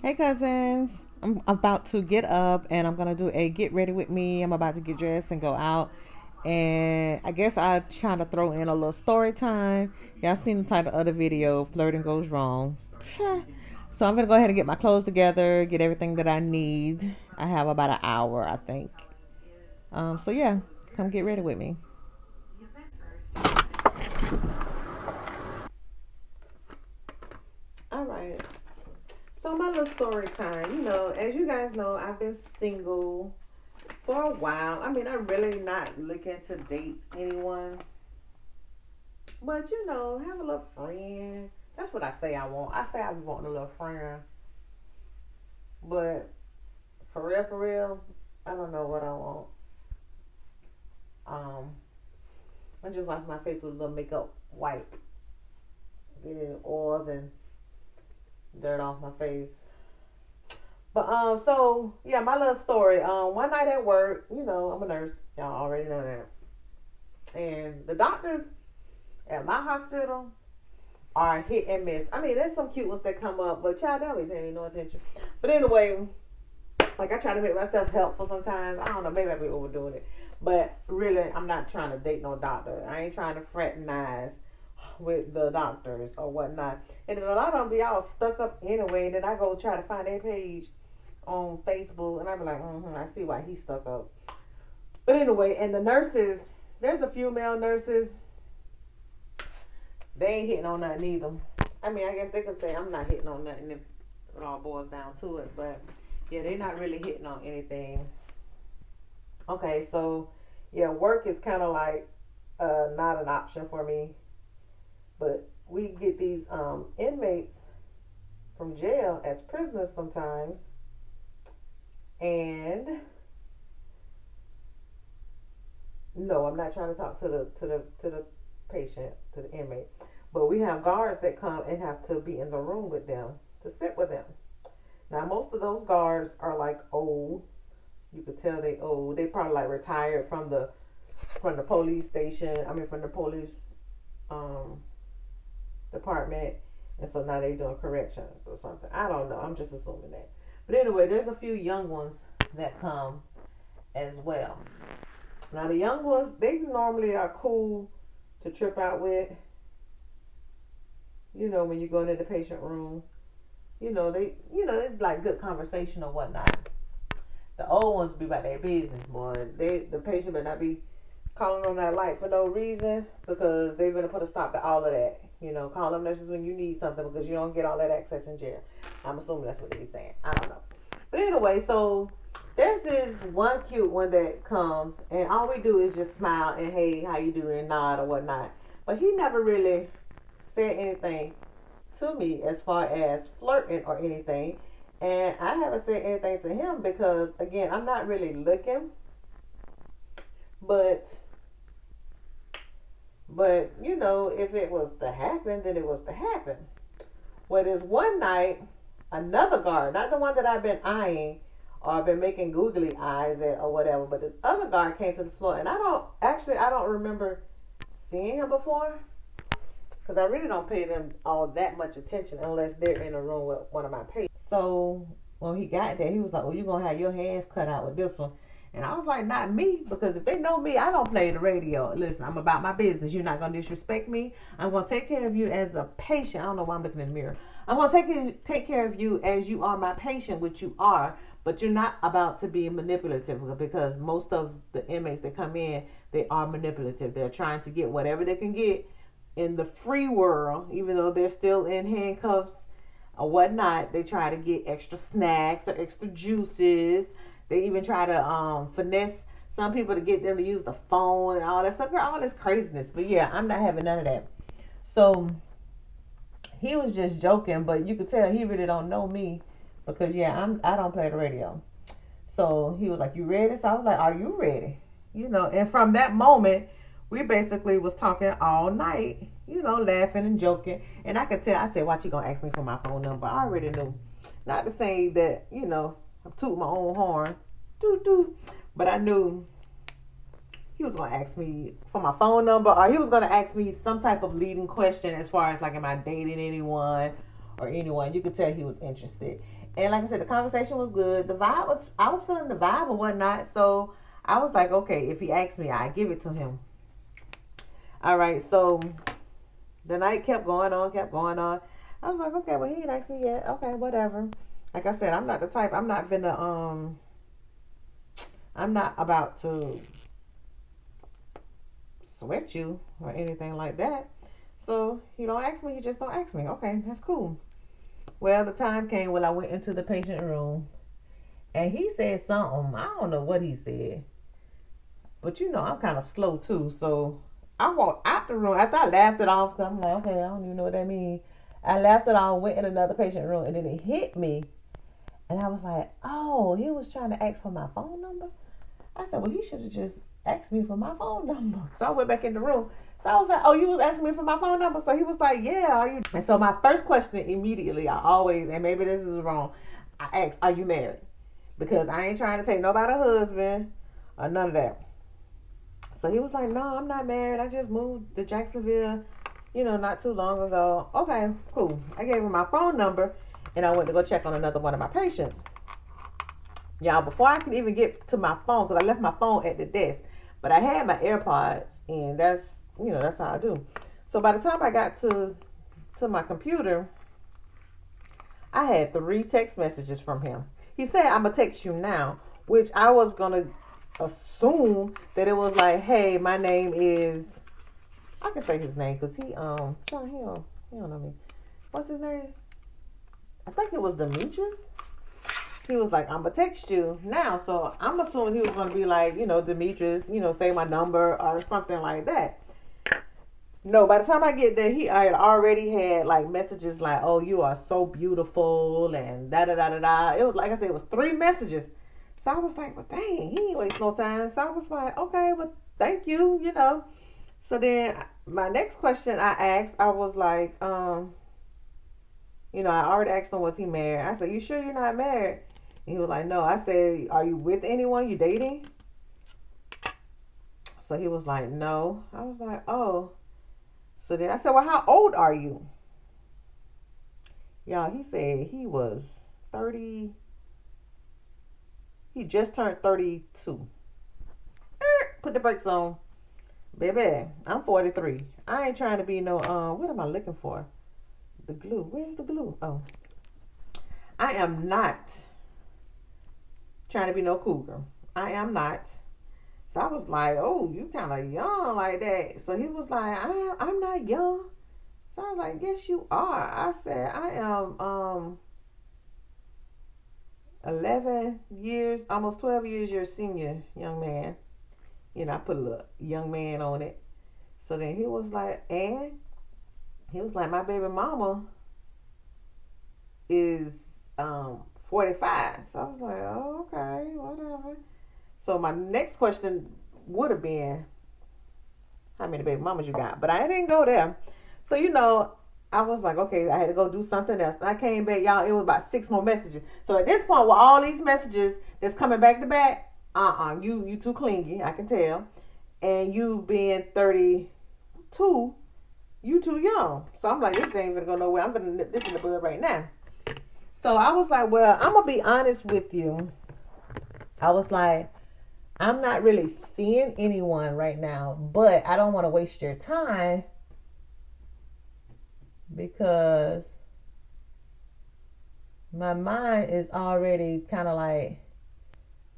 Hey cousins, I'm about to get up and I'm gonna do a get ready with me. I'm about to get dressed and go out. And I guess I try to throw in a little story time. Y'all seen the title of the video, Flirting Goes Wrong. So I'm gonna go ahead and get my clothes together, get everything that I need. I have about an hour, I think. So yeah, come get ready with me. All right. So my little story time. As you guys know, I've been single for a while. I mean, I'm really not looking to date anyone, but have a little friend. That's what I say I want. I say I want a little friend, but for real, I don't know what I want. Um, I just wash my face with a little makeup wipe, get oils and dirt off my face. But so yeah, my little story. One night at work, I'm a nurse. Y'all already know that. And the doctors at my hospital are hit and miss. I mean, there's some cute ones that come up, but child, they don't be paying no attention. But anyway, like I try to make myself helpful sometimes. I don't know, maybe I be overdoing it. But really, I'm not trying to date no doctor. I ain't trying to fraternize with the doctors or whatnot. And then a lot of them be all stuck up anyway. And then I go try to find their page on Facebook, and I be like, I see why he's stuck up. But anyway, and the nurses, there's a few male nurses. They ain't hitting on nothing either. I mean, I guess they could say I'm not hitting on nothing if it all boils down to it. But yeah, they're not really hitting on anything. Okay, so yeah, work is kind of like not an option for me. But we get these inmates from jail as prisoners sometimes, and no, I'm not trying to talk to the patient, to the inmate. But we have guards that come and have to be in the room with them, to sit with them. Now most of those guards are like old. You could tell they old. They probably like retired from the police station. I mean from the police um department, and so now they doing corrections or something. I don't know. I'm just assuming that. But anyway, there's a few young ones that come as well. Now the young ones, they normally are cool to trip out with. When you go into the patient room, it's like good conversation or whatnot. The old ones be about their business, boy. The patient better not be calling on that light for no reason, because they're gonna put a stop to all of that. Call them nurses when you need something, because you don't get all that access in jail. I'm assuming that's what they're saying. I don't know. But anyway, so there's this one cute one that comes, and all we do is just smile and hey, how you doing, nod or whatnot. But he never really said anything to me as far as flirting or anything. And I haven't said anything to him because, again, I'm not really looking. But, if it was to happen, then it was to happen. Well, there's one night, another guard, not the one that I've been eyeing or I've been making googly eyes at or whatever, but this other guard came to the floor, and I don't remember seeing him before, because I really don't pay them all that much attention unless they're in a room with one of my patients. So when he got there, he was like, "Well, you're gonna have your hands cut out with this one." And I was like, "Not me, because if they know me, I don't play the radio. Listen, I'm about my business. You're not gonna disrespect me. I'm gonna take care of you as a patient. I don't know why I'm looking in the mirror. I'm gonna take care of you as you are my patient, which you are. But you're not about to be manipulative, because most of the inmates that come in, they are manipulative. They're trying to get whatever they can get in the free world, even though they're still in handcuffs or whatnot. They try to get extra snacks or extra juices. They even try to finesse some people to get them to use the phone and all that stuff. All this craziness. But yeah, I'm not having none of that. So he was just joking, but you could tell he really don't know me, because yeah, I don't play the radio. So he was like, "You ready?" So I was like, "Are you ready?" And from that moment, we basically was talking all night, laughing and joking. And I could tell, I said, "Watch, you gonna ask me for my phone number?" I already knew. Not to say that, I'm tooting my own horn, doo doo, but I knew he was gonna ask me for my phone number, or he was gonna ask me some type of leading question as far as like, am I dating anyone or anyone. You could tell he was interested. And like I said, the conversation was good. I was feeling the vibe and whatnot. So I was like, okay, if he asks me, I give it to him. All right. So the night kept going on, kept going on. I was like, okay, well, he ain't asked me yet. Okay, whatever. Like I said, I'm not the type. I'm not about to sweat you or anything like that. So he don't ask me. He just don't ask me. Okay, that's cool. Well, the time came when I went into the patient room, and he said something. I don't know what he said, but I'm kind of slow too. So I walked out the room after I laughed it off. Cause I'm like, okay, I don't even know what that means. I laughed it off, went in another patient room, and then it hit me, and I was like, oh, he was trying to ask for my phone number. I said, well, he should have just asked me for my phone number. So I went back in the room. So I was like, oh, you was asking me for my phone number? So he was like, yeah, are you? And so my first question immediately, I always, and maybe this is wrong, I asked, are you married? Because I ain't trying to take nobody's husband or none of that. So he was like, no, I'm not married. I just moved to Jacksonville, not too long ago. Okay, cool. I gave him my phone number, and I went to go check on another one of my patients. Y'all, before I could even get to my phone, because I left my phone at the desk, but I had my AirPods, and that's how I do. So by the time I got to my computer, I had 3 text messages from him. He said, I'm going to text you now, which I was going to assume that it was like, hey, my name is, I can say his name, because he don't know me. What's his name? I think it was Demetrius. He was like, I'm going to text you now. So I'm assuming he was going to be like, Demetrius, say my number or something like that. No, by the time I get there, I had already had like messages like, oh, you are so beautiful and da da da da da. It was like I said, it was 3 messages. So I was like, well, dang, he ain't waste no time. So I was like, okay, well, thank you, So then my next question I asked, I was like, I already asked him, was he married? I said, you sure you're not married? And he was like, no. I said, are you with anyone? You dating? So he was like, no. I was like, oh. So then I said, well, how old are you? Y'all, he said he was 30. He just turned 32. Put the brakes on. Baby, I'm 43. I ain't trying to be no, what am I looking for? The glue. Where's the glue? Oh. I am not trying to be no cougar. I am not. So I was like, oh, you kind of young like that. So he was like, I'm not young. So I was like, yes, you are. I said, I am 11 years, almost 12 years your senior, young man. I put a little young man on it. So then he was like, my baby mama is 45. So I was like, oh, okay, whatever. So my next question would have been, how many baby mamas you got? But I didn't go there. So, I was like, okay, I had to go do something else. And I came back, y'all, it was about 6 more messages. So at this point, with all these messages that's coming back to back, you too clingy, I can tell. And you being 32, you too young. So I'm like, this ain't gonna go nowhere. I'm gonna nip this in the bud right now. So I was like, well, I'm gonna be honest with you. I was like, I'm not really seeing anyone right now, but I don't want to waste your time because my mind is already kind of like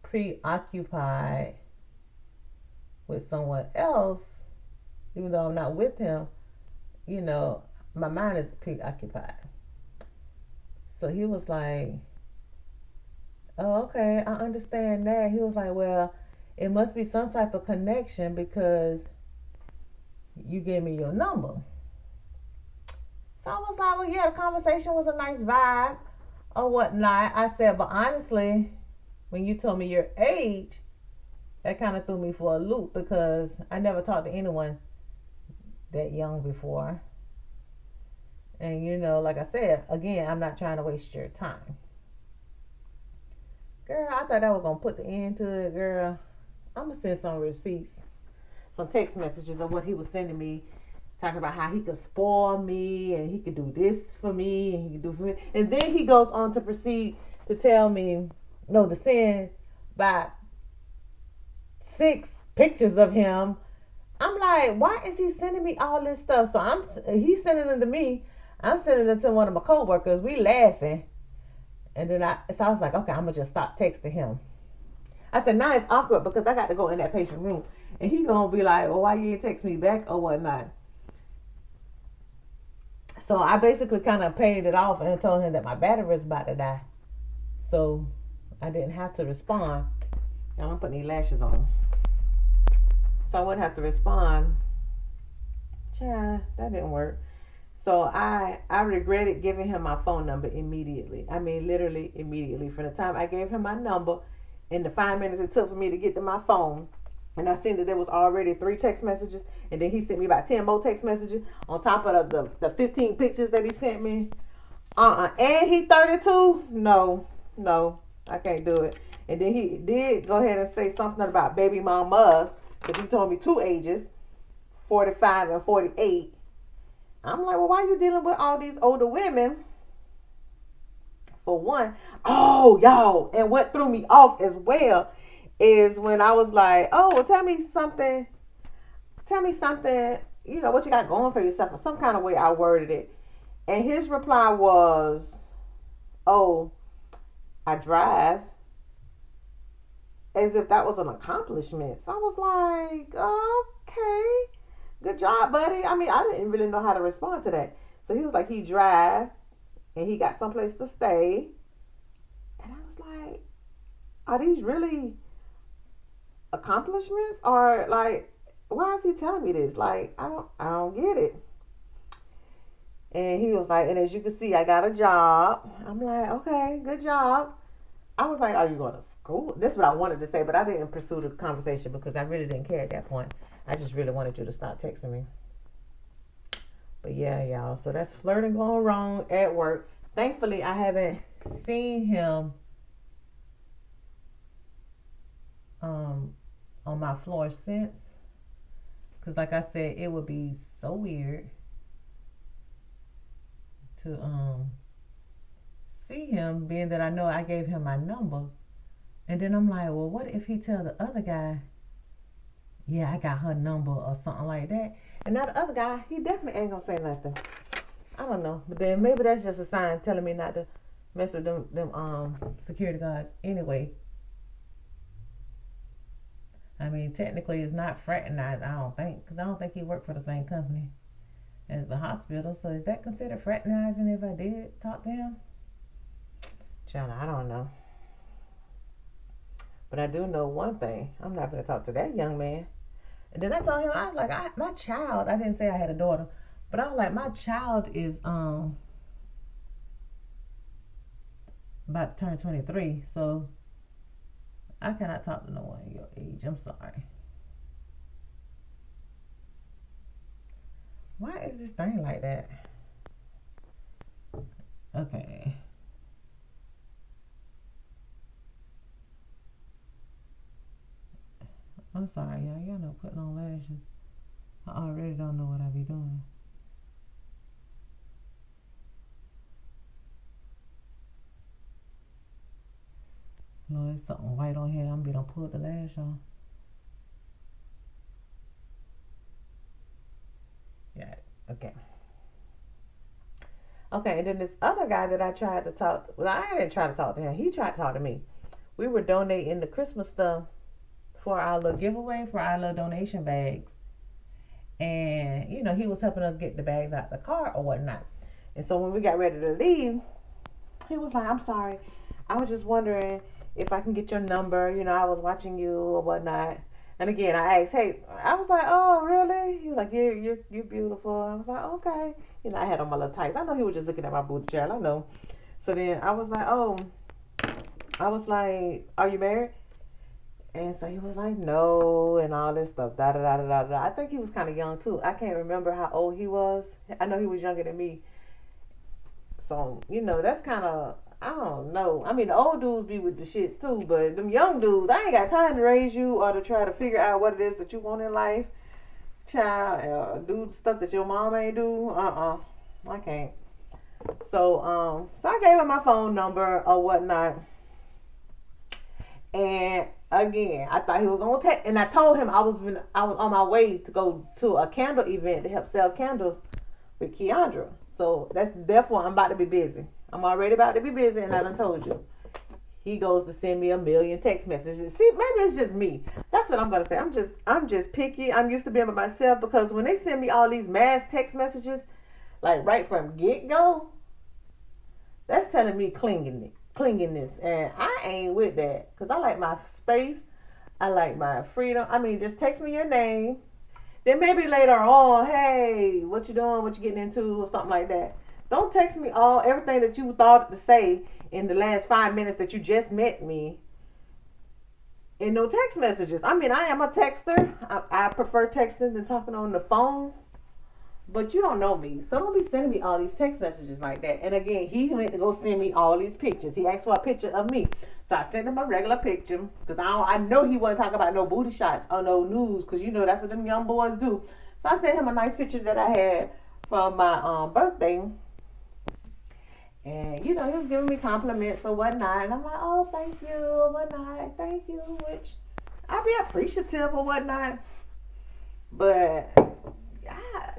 preoccupied with someone else, even though I'm not with him. My mind is preoccupied. So he was like, oh, okay, I understand that. He was like, well, it must be some type of connection because you gave me your number. So I was like, well, yeah, the conversation was a nice vibe or whatnot. I said, but honestly, when you told me your age, that kind of threw me for a loop because I never talked to anyone that young before. And, like I said, again, I'm not trying to waste your time. Girl, I thought I was going to put the end to it, girl. I'm going to send some receipts, some text messages of what he was sending me, talking about how he could spoil me and he could do this for me and he could do for me. And then he goes on to proceed to tell me, no, to send by 6 pictures of him. I'm like, why is he sending me all this stuff? So he's sending it to me. I'm sending it to one of my coworkers. We laughing. And then I was like, okay, I'm gonna just stop texting him. I said, now it's awkward because I got to go in that patient room. And he gonna be like, well, why you didn't text me back or whatnot? So I basically kind of paid it off and told him that my battery was about to die. So I didn't have to respond. Now I'm putting these lashes on. So I wouldn't have to respond. Child, that didn't work. So I regretted giving him my phone number immediately. I mean, literally immediately. From the time I gave him my number and the 5 minutes it took for me to get to my phone, and I seen that there was already 3 text messages, and then he sent me about 10 more text messages on top of the 15 pictures that he sent me. And he 32? No, I can't do it. And then he did go ahead and say something about baby mamas, because he told me 2 ages, 45 and 48. I'm like, well, why are you dealing with all these older women? For one, oh, y'all, and what threw me off as well is when I was like, oh, well, tell me something, you know, what you got going for yourself, or some kind of way I worded it. And his reply was, oh, I drive, as if that was an accomplishment. So I was like, okay, good job, buddy. I mean, I didn't really know how to respond to that. So he was like, he drive, and he got someplace to stay. And I was like, are these really accomplishments? Or like, why is he telling me this? Like, I don't get it. And he was like, and as you can see, I got a job. I'm like, okay, good job. I was like, are you going to school? This is what I wanted to say, but I didn't pursue the conversation because I really didn't care at that point. I just really wanted you to stop texting me. But yeah, y'all. So that's flirting going wrong at work. Thankfully, I haven't seen him on my floor since. Because like I said, it would be so weird to see him, being that I know I gave him my number. And then I'm like, well, what if he tell the other guy, yeah, I got her number or something like that. And now the other guy, he definitely ain't gonna say nothing. I don't know. But then maybe that's just a sign telling me not to mess with them security guards anyway. I mean, technically it's not fraternized, I don't think. Because I don't think he worked for the same company as the hospital. So is that considered fraternizing if I did talk to him? Child, I don't know. But I do know one thing. I'm not going to talk to that young man. And then I told him, I was like, my child, I didn't say I had a daughter, but I was like, my child is about to turn 23, so I cannot talk to no one your age. I'm sorry. Why is this thing like that? Okay. I'm sorry, y'all. Y'all know putting on lashes. I already don't know what I be doing. No, there's something white on here. I'm gonna pull the lash on. Yeah. Okay. Okay, and then this other guy that I tried to talk to, well, I didn't try to talk to him. He tried to talk to me. We were donating the Christmas stuff for our little giveaway, for our little donation bags. And, you know, he was helping us get the bags out the car or whatnot. And so when we got ready to leave, he was like, I'm sorry, I was just wondering if I can get your number. You know, I was watching you or whatnot. And again, I asked, hey, I was like, oh, really? He was like, you're beautiful. I was like, okay. You know, I had on my little tights. I know he was just looking at my booty, child. I know. So then I was like, are you married? And so he was like, no, and all this stuff, da da da da da. I think he was kind of young too. I can't remember how old he was. I know he was younger than me. So, you know, that's kind of, I don't know. I mean, the old dudes be with the shits too, but them young dudes, I ain't got time to raise you or to try to figure out what it is that you want in life. child, do stuff that your mom ain't do. I can't. So I gave him my phone number or whatnot. And again, I thought he was gonna take. And I told him I was on my way to go to a candle event to help sell candles with Keandra. So that's therefore I'm about to be busy. I'm already about to be busy, and I done told you. He goes to send me a million text messages. See, maybe it's just me. That's what I'm gonna say. I'm just picky. I'm used to being by myself because when they send me all these mass text messages, like right from get go, that's telling me clinginess, and I ain't with that because I like my space. I like my freedom. I mean, just text me your name. Then maybe later on, hey, what you doing? What you getting into? Or something like that. Don't text me everything that you thought to say in the last 5 minutes that you just met me in no text messages. I mean, I am a texter. I prefer texting than talking on the phone. But you don't know me, so don't be sending me all these text messages like that. And again, he went to go send me all these pictures. He asked for a picture of me, so I sent him a regular picture because I know he wasn't talking about no booty shots or no news because you know that's what them young boys do. So I sent him a nice picture that I had from my birthday, and you know he was giving me compliments or whatnot. And I'm like, oh, thank you or whatnot, thank you, which I'd be appreciative or whatnot, but.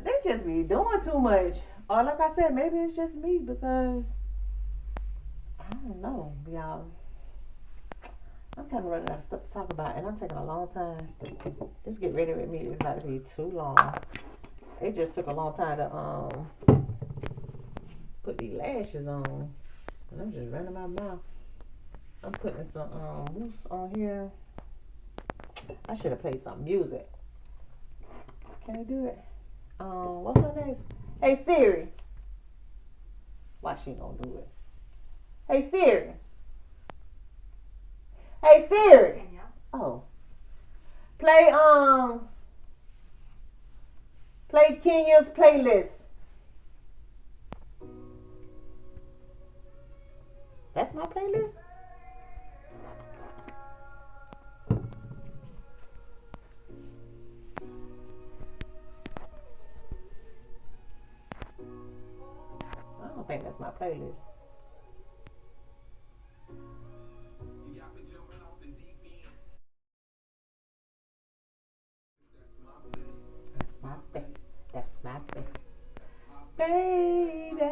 They just be doing too much. Or like I said, maybe it's just me because I don't know, y'all. I'm kind of running out of stuff to talk about, and I'm taking a long time. Let's get ready with me. It's not to be too long. It just took a long time to put these lashes on, and I'm just running my mouth. I'm putting some mousse on here. I should have played some music. Can I do it? What's her name? Hey Siri. Why she gonna do it? Hey Siri. Hey Siri. Oh. Play Kenya's playlist. That's my playlist? I don't think that's my playlist. That's my thing. That's my thing. Baby.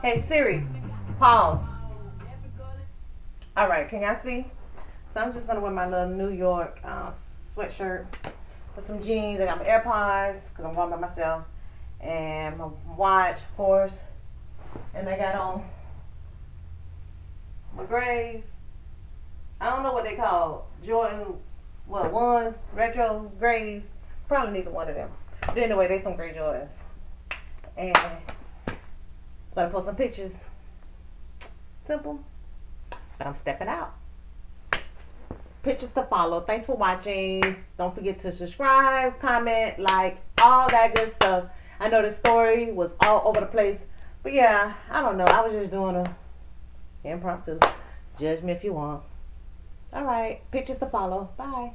Hey Siri, pause. All right, can y'all see? So I'm just gonna wear my little New York sweatshirt with some jeans. I got my AirPods because I'm going by myself, and my watch, of course. And I got on my grays. I don't know what they call Jordan. What ones? Retro grays. Probably neither one of them. But anyway, they some gray Jordans. And gonna post some pictures. Simple. But I'm stepping out. Pictures to follow. Thanks for watching. Don't forget to subscribe, comment, like, all that good stuff. I know the story was all over the place. But yeah, I don't know. I was just doing a impromptu. Judge me if you want. Alright. Pictures to follow. Bye.